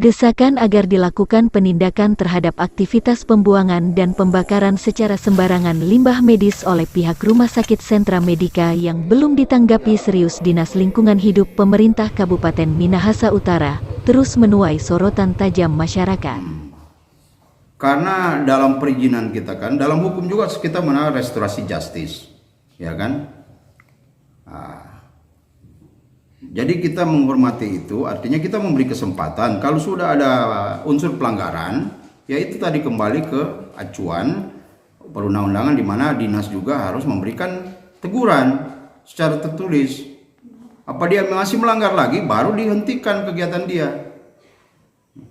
Desakan agar dilakukan penindakan terhadap aktivitas pembuangan dan pembakaran secara sembarangan limbah medis oleh pihak Rumah Sakit Sentra Medika yang belum ditanggapi serius Dinas Lingkungan Hidup Pemerintah Kabupaten Minahasa Utara terus menuai sorotan tajam masyarakat. Karena dalam perizinan kita kan, dalam hukum juga kita mengenal restorasi justice, ya kan? Jadi kita menghormati itu, artinya kita memberi kesempatan. Kalau sudah ada unsur pelanggaran, ya itu tadi kembali ke acuan perundang-undangan di mana dinas juga harus memberikan teguran secara tertulis. Apa dia masih melanggar lagi, baru dihentikan kegiatan dia.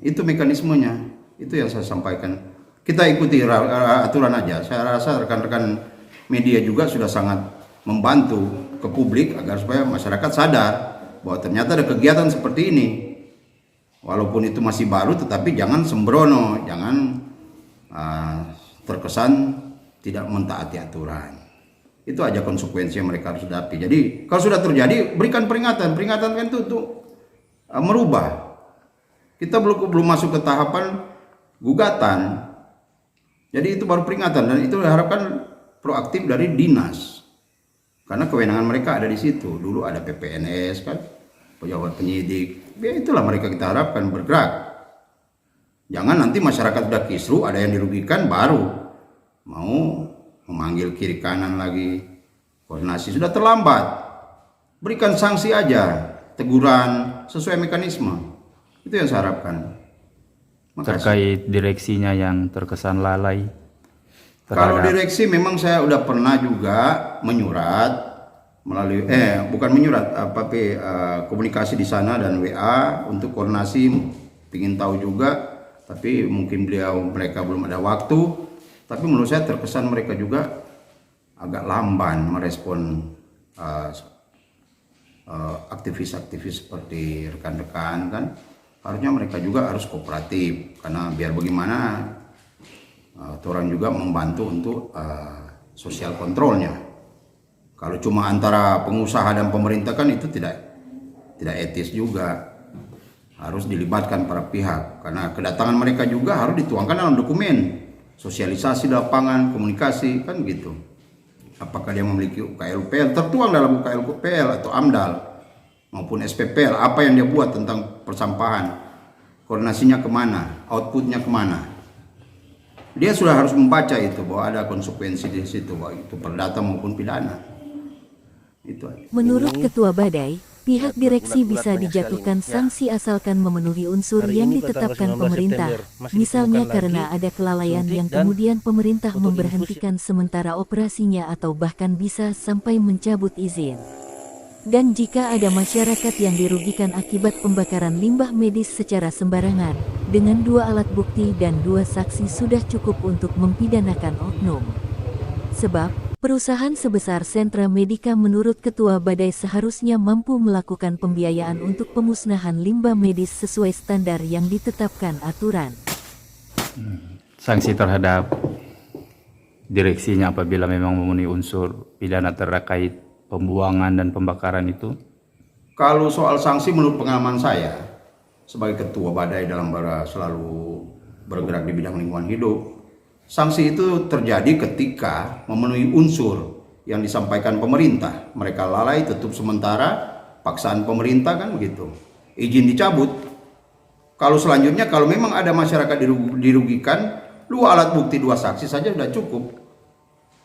Itu mekanismenya, itu yang saya sampaikan. Kita ikuti aturan aja. Saya rasa rekan-rekan media juga sudah sangat membantu ke publik agar supaya masyarakat sadar bahwa ternyata ada kegiatan seperti ini. Walaupun itu masih baru, tetapi jangan sembrono, jangan terkesan tidak mentaati aturan. Itu aja konsekuensi yang mereka harus hadapi. Jadi kalau sudah terjadi, berikan peringatan. Peringatan kan itu untuk merubah. Kita belum masuk ke tahapan gugatan. Jadi itu baru peringatan, dan itu diharapkan proaktif dari dinas. Karena kewenangan mereka ada di situ. Dulu ada PPNS kan, pejabat penyidik. Ya itulah mereka kita harapkan bergerak. Jangan nanti masyarakat sudah kisru, ada yang dirugikan, baru mau memanggil kiri kanan lagi. Koordinasi sudah terlambat. Berikan sanksi aja, teguran sesuai mekanisme. Itu yang saya harapkan. Makasih. Terkait direksinya yang terkesan lalai. Kalau direksi memang saya udah pernah juga menyurat melalui komunikasi di sana dan WA untuk koordinasi, ingin tahu juga, tapi mungkin mereka belum ada waktu. Tapi menurut saya terkesan mereka juga agak lamban merespon aktivis-aktivis seperti rekan-rekan kan. Harusnya mereka juga harus kooperatif, karena biar bagaimana orang juga membantu untuk sosial kontrolnya. Kalau cuma antara pengusaha dan pemerintah kan itu tidak etis juga. Harus dilibatkan para pihak, karena kedatangan mereka juga harus dituangkan dalam dokumen sosialisasi lapangan, komunikasi kan gitu. Apakah dia memiliki UKL-UPL, tertuang dalam UKL-UPL atau AMDAL maupun SPPL, apa yang dia buat tentang persampahan, koordinasinya kemana, outputnya kemana. Dia sudah harus membaca itu, bahwa ada konsekuensi di situ, bahwa itu perdata maupun pidana. Itu aja. Menurut Ketua Badai, pihak direksi bisa dijatuhkan sanksi asalkan memenuhi unsur yang ditetapkan pemerintah, misalnya karena ada kelalaian yang kemudian pemerintah memberhentikan sementara operasinya atau bahkan bisa sampai mencabut izin. Dan jika ada masyarakat yang dirugikan akibat pembakaran limbah medis secara sembarangan, dengan 2 alat bukti dan 2 saksi sudah cukup untuk mempidanakan oknum. Sebab, perusahaan sebesar Sentra Medika menurut Ketua Badai seharusnya mampu melakukan pembiayaan untuk pemusnahan limbah medis sesuai standar yang ditetapkan aturan. Sanksi terhadap direksinya apabila memang memenuhi unsur pidana terkait pembuangan dan pembakaran itu? Kalau soal sanksi, menurut pengalaman saya sebagai Ketua Badai dalam selalu bergerak di bidang lingkungan hidup, sanksi itu terjadi ketika memenuhi unsur yang disampaikan pemerintah. Mereka lalai, tutup sementara, paksaan pemerintah kan begitu, izin dicabut. Kalau selanjutnya, kalau memang ada masyarakat dirugikan, 2 alat bukti 2 saksi saja sudah cukup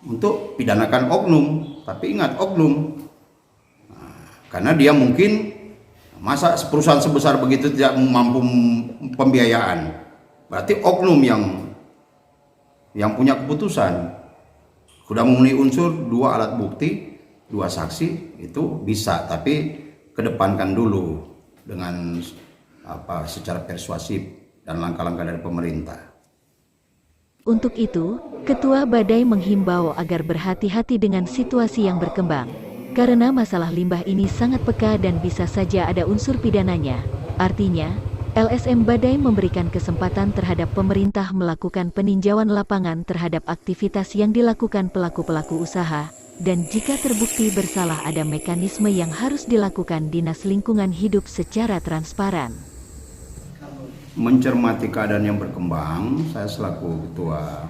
untuk pidanakan oknum. Tapi ingat, oknum, karena dia mungkin, masa perusahaan sebesar begitu tidak mampu pembiayaan, berarti oknum yang punya keputusan. Sudah memenuhi unsur 2 alat bukti 2 saksi, itu bisa, tapi kedepankan dulu dengan secara persuasif dan langkah-langkah dari pemerintah. Untuk itu, Ketua Badai menghimbau agar berhati-hati dengan situasi yang berkembang, karena masalah limbah ini sangat peka dan bisa saja ada unsur pidananya. Artinya, LSM Badai memberikan kesempatan terhadap pemerintah melakukan peninjauan lapangan terhadap aktivitas yang dilakukan pelaku-pelaku usaha, dan jika terbukti bersalah ada mekanisme yang harus dilakukan Dinas Lingkungan Hidup secara transparan. mencermati keadaan yang berkembang, saya selaku Ketua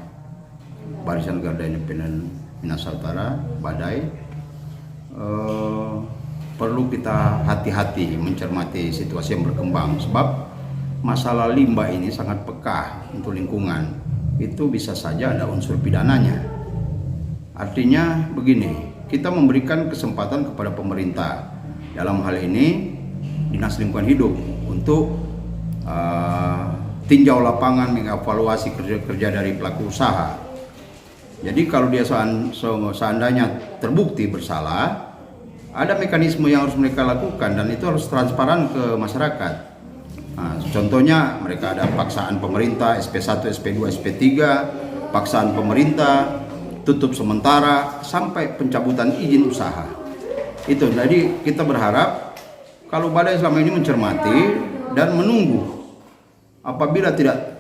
Barisan Garda Independen Minas Utara, Badai, perlu kita hati-hati mencermati situasi yang berkembang, sebab masalah limbah ini sangat peka untuk lingkungan. Itu bisa saja ada unsur pidananya. Artinya begini, kita memberikan kesempatan kepada pemerintah, dalam hal ini Dinas Lingkungan Hidup, untuk tinjau lapangan, mengevaluasi kerja-kerja dari pelaku usaha. Jadi kalau dia seandainya terbukti bersalah, ada mekanisme yang harus mereka lakukan dan itu harus transparan ke masyarakat. Nah, contohnya mereka ada paksaan pemerintah, SP1, SP2, SP3, paksaan pemerintah, tutup sementara, sampai pencabutan izin usaha. Itu, jadi kita berharap kalau Badai selama ini mencermati dan menunggu apabila tidak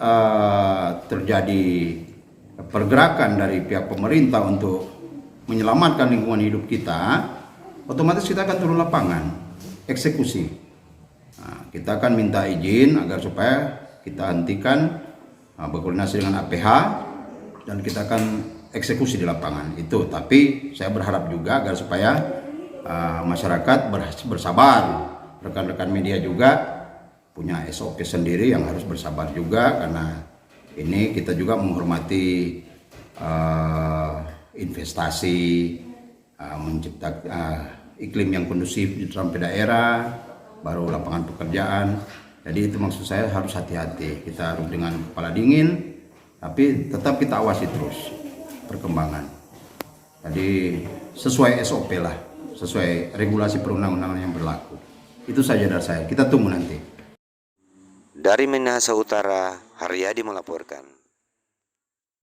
terjadi pergerakan dari pihak pemerintah untuk menyelamatkan lingkungan hidup kita, otomatis kita akan turun lapangan, eksekusi. Nah, kita akan minta izin agar supaya kita hentikan, berkoordinasi dengan APH, dan kita akan eksekusi di lapangan itu. Tapi saya berharap juga agar supaya masyarakat bersabar, rekan-rekan media juga punya SOP sendiri yang harus bersabar juga, karena ini kita juga menghormati investasi, menciptakan iklim yang kondusif di dalam daerah, baru lapangan pekerjaan. Jadi itu maksud saya, harus hati-hati, kita harus dengan kepala dingin, tapi tetap kita awasi terus perkembangan. Jadi sesuai SOP lah, sesuai regulasi perundang-undangan yang berlaku. Itu saja dari saya, kita tunggu nanti. Dari Minahasa Utara, Haryadi melaporkan.